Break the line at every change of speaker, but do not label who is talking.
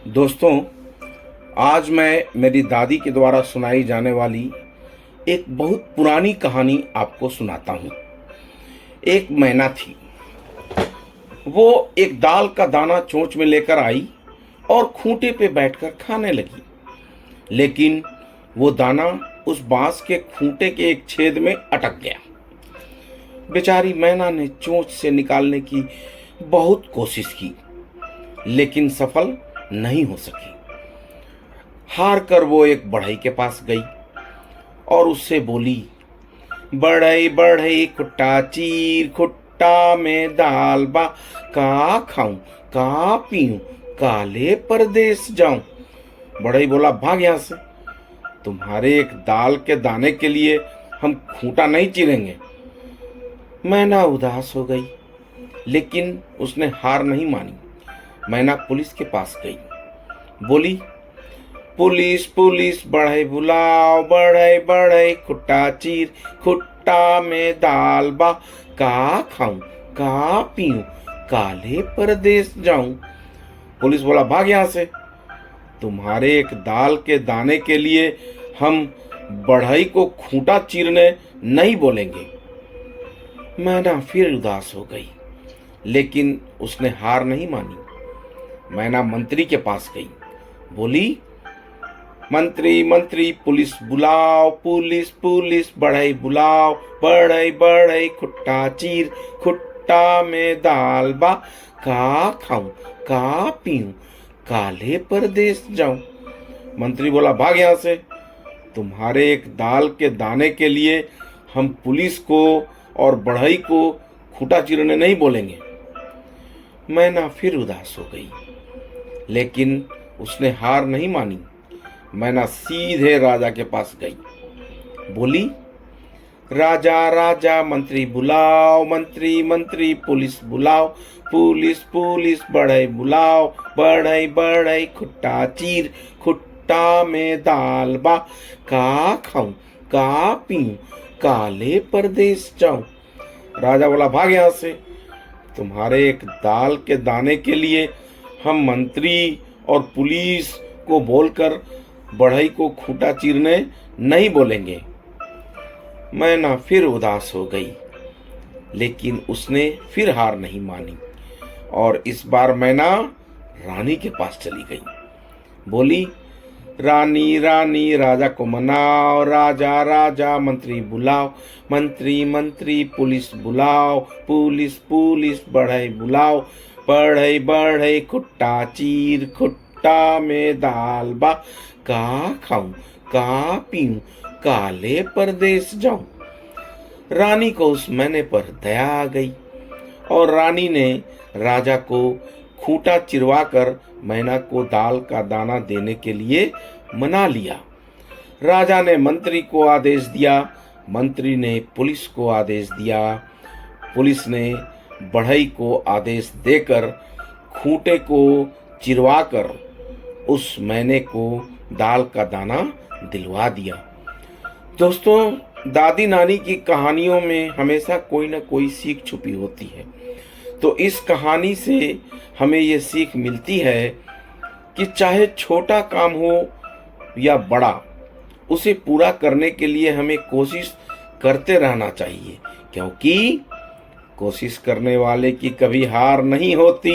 दोस्तों, आज मैं मेरी दादी के द्वारा सुनाई जाने वाली एक बहुत पुरानी कहानी आपको सुनाता हूँ। एक मैना थी। वो एक दाल का दाना चोंच में लेकर आई और खूंटे पे बैठकर खाने लगी। लेकिन वो दाना उस बांस के खूंटे के एक छेद में अटक गया। बेचारी मैना ने चोंच से निकालने की बहुत कोशिश की, लेकिन सफल नहीं हो सकी। हार कर वो एक बढ़ई के पास गई और उससे बोली, बढ़ई बढ़ई खुट्टा चीर, खुट्टा में दाल बा, का खाऊं का पीऊं, काले परदेस जाऊं। बढ़ई बोला, भाग यहां से। तुम्हारे एक दाल के दाने के लिए हम खूंटा नहीं चीरेंगे। मैना उदास हो गई, लेकिन उसने हार नहीं मानी। मैना पुलिस के पास गई। बोली, पुलिस पुलिस बढ़ई बुलाओ, बढ़ई बढ़ई खुट्टा चीर, खुट्टा में दाल बा, का खाऊं का पीऊं, काले परदेस जाऊं। पुलिस बोला, भाग यहां से। तुम्हारे एक दाल के दाने के लिए हम बढ़ई को खूंटा चीरने नहीं बोलेंगे। मैना फिर उदास हो गई, लेकिन उसने हार नहीं मानी। मैना मंत्री के पास गई। बोली, मंत्री मंत्री पुलिस बुलाओ, पुलिस पुलिस बढ़ई बुलाओ, बढ़ई बढ़ई खुट्टा चीर, खुट्टा में दाल बा, का खाऊं का पीऊं, काले परदेस जाऊं। मंत्री बोला, भाग यहां से। तुम्हारे एक दाल के दाने के लिए हम पुलिस को और बढ़ई को खूंटा चीरने नहीं बोलेंगे। मैना फिर उदास हो गई, लेकिन उसने हार नहीं मानी। मैना सीधे राजा के पास गई। बोली, राजा राजा मंत्री बुलाओ, मंत्री मंत्री पुलिस बुलाओ, पुलिस पुलिस बढ़ई बुलाओ, बढ़ई बढ़ई खुट्टा चीर, खुट्टा में दाल बा, का खाऊं का पीऊं, काले परदेस जाऊं। राजा बोला, भाग यहां से। तुम्हारे एक दाल के दाने के लिए हम मंत्री और पुलिस को बोलकर बढ़ई को खूंटा चीरने नहीं बोलेंगे। मैना फिर उदास हो गई, लेकिन उसने फिर हार नहीं मानी और इस बार मैना रानी के पास चली गई। बोली, रानी रानी राजा को मनाओ, राजा राजा मंत्री बुलाओ, मंत्री मंत्री पुलिस बुलाओ, पुलिस पुलिस बढ़ई बुलाओ, बढ़ई बढ़ई खुट्टा चीर, खुट्टा में दाल बा, का खाऊं का पीऊं, काले परदेस जाऊं। रानी को उस मैने पर दया आ गई और रानी ने राजा को खूंटा चिरवाकर मैना को दाल का दाना देने के लिए मना लिया। राजा ने मंत्री को आदेश दिया, मंत्री ने पुलिस को आदेश दिया, पुलिस ने बढ़ई को आदेश देकर खूंटे को चिरवाकर उस मैने को दाल का दाना दिलवा दिया। दोस्तों, दादी नानी की कहानियों में हमेशा कोई ना कोई सीख छुपी होती है। तो इस कहानी से हमें ये सीख मिलती है कि चाहे छोटा काम हो या बड़ा, उसे पूरा करने के लिए हमें कोशिश करते रहना चाहिए, क्योंकि कोशिश करने वाले की कभी हार नहीं होती।